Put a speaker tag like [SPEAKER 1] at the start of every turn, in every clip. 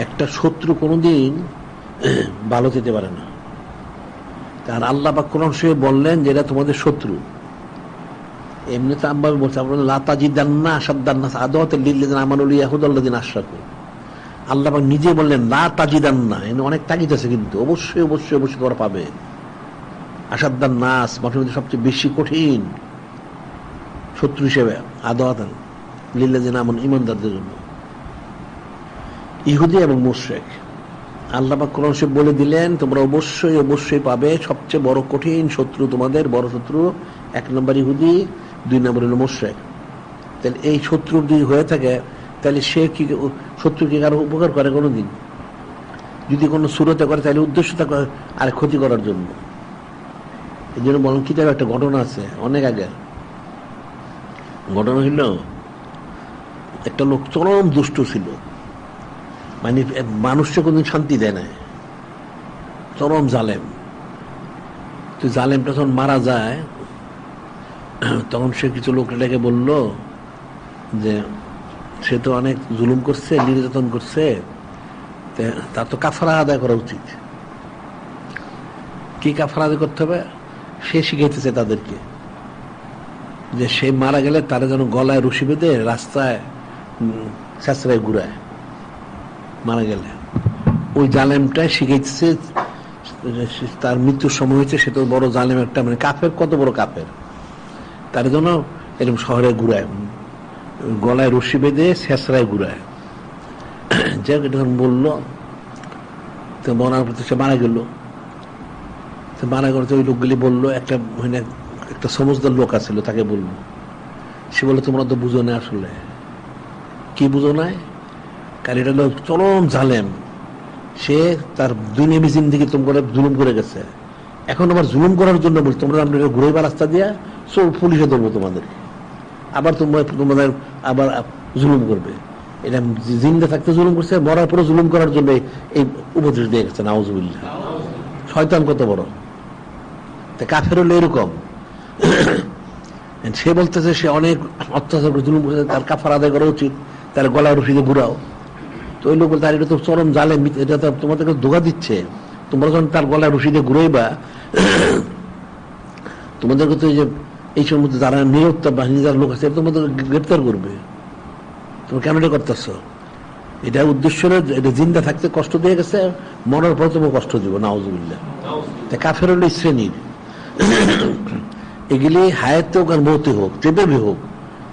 [SPEAKER 1] একটা শত্রু কোনোদিন ভালো যেতে পারে না। আর আল্লাহ পাক কোরআন শরীফে বললেন যে এটা তোমাদের শত্রু। এমনি তো আমরা বলছি লা তাজিদান্না আশাদ্দান্নাস আদাওয়াতাল লিল্লাযিনা আমানু ইয়াহুদাল্লাযিনা আশরাকু। আল্লাহ পাক নিজে বললেন লা তাজিদান্না, এখানে অনেক তাগিদ আছে, কিন্তু অবশ্যই অবশ্যই অবশ্যই তোমরা পাবে আশাদ্দান্নাস, মানুষের মধ্যে সবচেয়ে বেশি কঠিন শত্রু হিসেবে আদাওয়াতাল লিল্লাযিনা আমানু, ঈমানদারদের জন্য ইহুদি এবং মুশরিক। আল্লাহ পাক কোরআন শরীফে বলে দিলেন তোমরা অবশ্যই অবশ্যই পাবে সবচেয়ে বড় কঠিন শত্রু, তোমাদের বড় শত্রু 1 নম্বর ইহুদি, 2 নম্বর হলো মুশরিক। তাহলে এই শত্রু যদি হয়ে থাকে তাহলে সে কি শত্রু কি কারো উপকার করে কোনোদিন? যদি কোনো সুরতে করে তাহলে উদ্দেশ্যটা আর ক্ষতি করার জন্য। এই জন্য বলুন কিতাবে একটা ঘটনা আছে অনেক আগে। ঘটনা হইল একটা লোক চরম দুষ্ট ছিল, মানে মানুষকে কোনদিন শান্তি দেয় না, চরম জালেম। তো জালেমটা যখন মারা যায় তখন সে কিছু লোকটাকে বলল যে সে তো অনেক জুলুম করছে, নির্যাতন করছে, তার তো কাফারা আদায় করা উচিত। কি কাফারা আদায় করতে হবে? সে শিখাইতেছে তাদেরকে যে সে মারা গেলে তারা যেন গলায় রশি বেঁধে রাস্তায় ছেঁচড়ায় ঘুরায় মারা গেলে। ওই জালেমটাই শিখাইতেছে, তার মৃত্যুর সময় হয়েছে, সে তো বড় জালেম একটা, মানে কাফের, কত বড় কাফের, তার জন্য এরকম শহরে ঘুরায়, গলায় রশি বেঁধে ছেঁচড়ায় ঘুরায়। যাই হোক, যখন বললো তো মরার প্রতি সে মারা গেল। তো মারা গেল তো ওই লোকগুলি বললো, একটা সমজদার লোক আছিল তাকে বললো, সে বললো তোমরা তো বুঝো না। আসলে কি বুঝো নাই? কারণ এটা লোক চরম জালেম, সে তার দুনিয়াবি জিন্দেগি তোমরা জুলুম করে গেছে, এখন আবার জুলুম করার জন্য বলছে তোমরা ঘুরাইবা রাস্তা দিয়া, সব পুলিশে ধরবো তোমাদের, আবার তোমাদের আবার জুলুম করবে। এটা জিন্দা থাকতে জুলুম করছে, মরার পরে জুলুম করার জন্য এই উপদেশ দিয়ে গেছে। নাউজুবিল্লাহ, শয়তান কত বড়! কাফের হলো এরকম। সে বলতেছে সে অনেক অত্যাচার করে জুলুম করছে, তার কাফারা আদায় করা উচিত, তার গলা রশিদে বুড়াও। তো ওই লোক বলতে আর এটা তো চরম জালেম, এটা তো তোমাদেরকে ধোঁকা দিচ্ছে, তোমরা যখন তার গলায় রশিদে ঘুরাইবা তোমাদেরকে তো এই সময় যারা নিরত্তা বাহিনী যারা লোক আছে তোমাদের গ্রেপ্তার করবে, তোমরা কেন এটা করতেছ? এটা উদ্দেশ্য হলো এটা জিন্দা থাকতে কষ্ট দিয়ে গেছে, মরার পর তোমাকে কষ্ট দিব। নাউজুবিল্লাহ। কাফের হলো শ্রেণীর, এগুলি হায়াতে হোক আর মৌতে হোক, যেভাবে হোক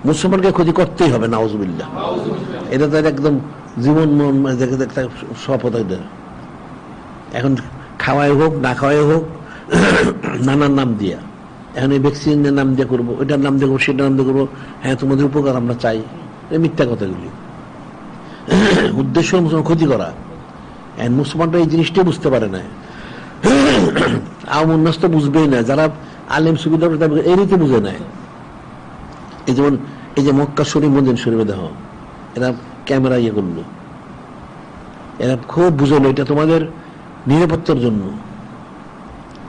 [SPEAKER 1] মুসলমানকে ক্ষতি করতেই হবে। নাউজুবিল্লাহ, এটা তো একদম জীবন শপথ। এখন খাওয়াই হোক না খাওয়াই হোক নানান নাম দিয়া, এখন এই ভ্যাকসিনের নাম দিয়ে করবো, ওইটার নাম দিয়ে করবো, সেটার নাম দিয়ে করবো, হ্যাঁ তোমাদের উপকার আমরা চাই, এই মিথ্যা কথাগুলি। উদ্দেশ্য মুসলমান ক্ষতি করা। মুসলমানরা এই জিনিসটাই বুঝতে পারে না, আওয়ামুন্নাস তো বুঝবেই না, যারা আলেম সুবিধা এই রীতি বুঝে নেয়। এই যেমন এই যে মক্কা শরীফ, মদিনা শরীফে দেখো এরা ক্যামেরা ইয়ে করলো, এরা খুব বুঝলো এটা তোমাদের নিরাপত্তার জন্য,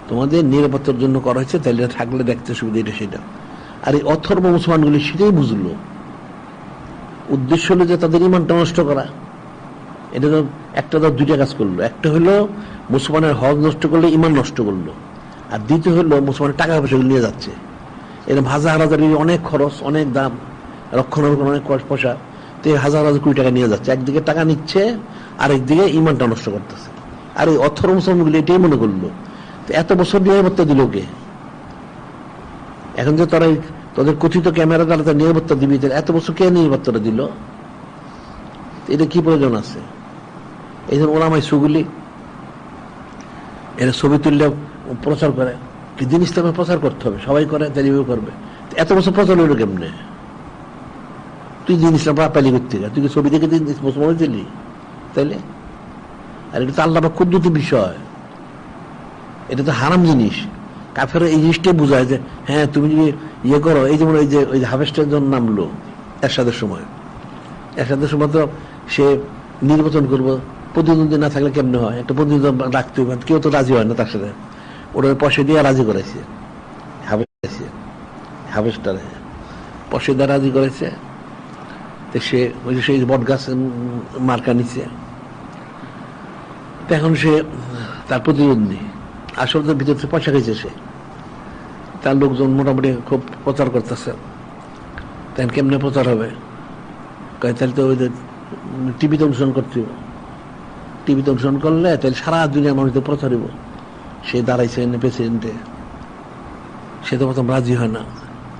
[SPEAKER 1] তোমাদের নিরাপত্তার জন্য করা হয়েছে, তাহলে থাকলে দেখতে সুবিধা, এটা সেটা। আর এই অথর্ব মুসলমানগুলি সেটাই বুঝলো, উদ্দেশ্য হলো যে তাদের ইমানটা নষ্ট করা। এটা তো একটা তো দুইটা কাজ করলো, একটা হলো মুসলমানের হক নষ্ট করলে ইমান নষ্ট করলো, আর দ্বিতীয় হলো মুসলমানের টাকা পয়সাগুলো নিয়ে যাচ্ছে, এরকম হাজার হাজার, অনেক খরচ, অনেক দাম, রক্ষণাবেক্ষণ অনেক পয়সা, তো হাজার হাজার কোটি টাকা নিয়ে যাচ্ছে, একদিকে টাকা নিচ্ছে আর একদিকে ইমানটা নষ্ট করতেছে। আর ওই অথর্ব মুসলমানগুলো এটাই মনে করলো, তো এত বছর নিরাপত্তা দিল কে? এখন যে তারা তাদের কথিত ক্যামেরা দ্বারা তার নিরাপত্তা দিবি, এত বছর কে নিরাপত্তাটা দিল? এটা কি প্রয়োজন আছে? এই জন্য ওলামাই সুগুলি এরা ছবি তুললে প্রচার করে, জিনিসটা প্রচার করতে হবে, সবাই করে, তাই করবে। এত বছর প্রচার হইল কেমনে? তুই জিনিসটা পালি করতে তুই কি ছবি দেখে মুসলমান দিলি? তাইলে আর এটা তো আল্লাহ ক্ষুদ্রতি বিষয়, এটা তো হারাম জিনিস। কাফের এই জিনিসটাই বোঝায় যে হ্যাঁ তুমি যদি ইয়ে করো, এই যেমন ওই যে হার্ভেস্টের জন্য নামলো এরশাদের সময়, এরশাদের সময় তো সে নির্বাচন করবো, প্রতিদ্বন্দ্বী না থাকলে কেমনে হয়? একটা প্রতিদ্বন্দ্বী রাখতে হবে, কেউ তো রাজি হয় না তার সাথে, ওরা পয়সা দিয়ে রাজি করাইছে, হার্ভেস্টারে পয়সা দিয়ে রাজি করেছে। তো সে ওই যে সেই বট গাছ মার্কা নিচ্ছে, এখন সে তার প্রতিদ্বন্দ্বী আসলে তার ভিতর থেকে পয়সা খেয়েছে সে, তার লোকজন মোটামুটি খুব প্রচার করতেছে। তাই কেমনে প্রচার হবে? তাহলে তো ওই টিভিতে অনুসরণ করতে হবে, টিভিতে অনুসরণ করলে তাহলে সারা দুনিয়ার মানুষদের প্রচার হইব। সে দাঁড়াইছে প্রেসিডেন্টে, সে তো প্রথম রাজি হয় না,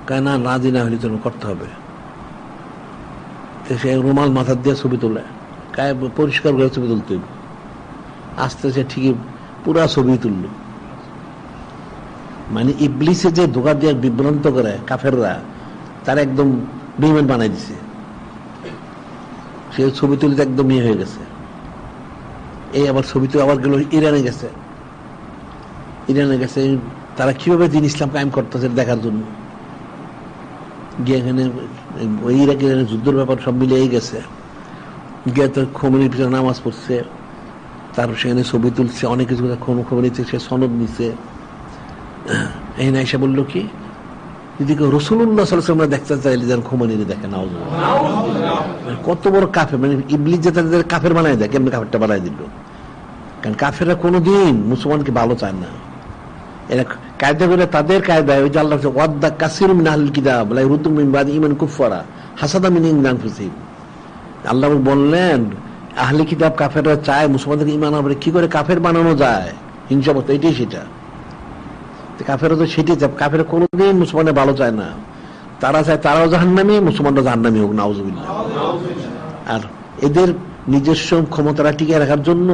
[SPEAKER 1] কায় না রাজি না হলে তো করতে হবে। সে রুমাল মাথার দিয়ে ছবি তোলে, কায় পরিষ্কার করে ছবি তুলতে হইব। আস্তে সে ঠিকই পুরা ছবি তুলল। মানে ইবলিসে যে ধোকা দিয়ে বিভ্রান্ত করে কাফেররা, তার একদম বেঈমান বানাই দিছে। সে ছবি তুলতে একদম ইয়ে হয়ে গেছে। এই আবার ছবি তুলে আবার গেল ইরানে গেছে। ইরানে গেছে তারা কিভাবে দিন ইসলাম কায়েম করতেছে দেখার জন্য। গিয়ে এখানে ওই ইরাক ইরানের যুদ্ধের ব্যাপার সব মিলিয়ে গেছে। গিয়ে তো খোমেনির পিছনে নামাজ পড়ছে, তারপর সেখানে ছবি তুলছে, অনেক কিছু খবর নিচ্ছে, সে সনদ নিচ্ছে। এই না এসে বললো কি, যদি কেউ রসুল্লাহ সাল্লাল্লাহু দেখতে চাইলে যেন খোমেনিরে দেখে। নাও কত বড় কাফের, মানে ইবলিস যে তাদের কাফের বানায় দেয়, কেমনি কাফেরটা বানায় দিল। কারণ কাফেররা কোনোদিন মুসলমানকে ভালো চায় না। এরা কায়দা করে তাদের কায়দায়, ওই যে আল্লাহ ওয়াদ্দা কাসিরুম মিন আহলিল কিতাব লা ইরুদ্দুকুম মিন বাদি ঈমানিকুম কুফারা হাসাদাম মিন ইনদি আনফুসিহিম। আল্লাহ বললেন আহলি কিতাব কাফেররা চায় মুসলমানদেরকে ঈমান আনবে, কি করে কাফের বানানো যায়, হিংসামত, এটাই সেটা। কাফেররা তো সেটাই চায়, কাফেররা কোনোদিন মুসলমানের ভালো চায় না। তারা চায় তারাও জাহান্নামী, মুসলমানরা জাহান্নামী হোক, নাউজুবিল্লাহ। আর এদের নিজস্ব ক্ষমতাটা টিকে রাখার জন্য,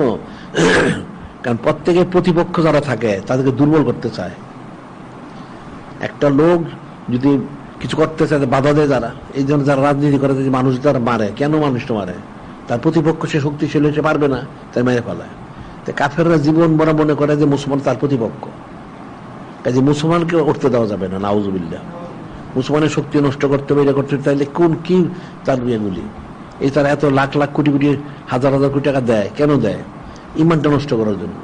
[SPEAKER 1] কারণ প্রত্যেকের প্রতিপক্ষ যারা থাকে তাদেরকে দুর্বল করতে চায়। একটা লোক যদি কিছু করতে চায় বাধা দেয় যারা, এই জন্য যারা রাজনীতি করে, মানুষ যারা মারে, কেন মানুষটা মারে? তার প্রতিপক্ষ সে শক্তিশালী হতে পারবে না, তাই মেরে ফেলায়। তো কাফেররা জীবন বড় মনে করে যে মুসলমান তার প্রতিপক্ষ, কাজে মুসলমানকে উঠতে দেওয়া যাবে না, নাউজুবিল্লাহ। মুসলমানের শক্তি নষ্ট করতে হবে, এটা করতে চাইলে কোন কি তার বিয়েগুলি। এই তারা এত লাখ লাখ কোটি কোটি হাজার হাজার কোটি টাকা দেয়, কেন দেয়? ইমানটা নষ্ট করার জন্য।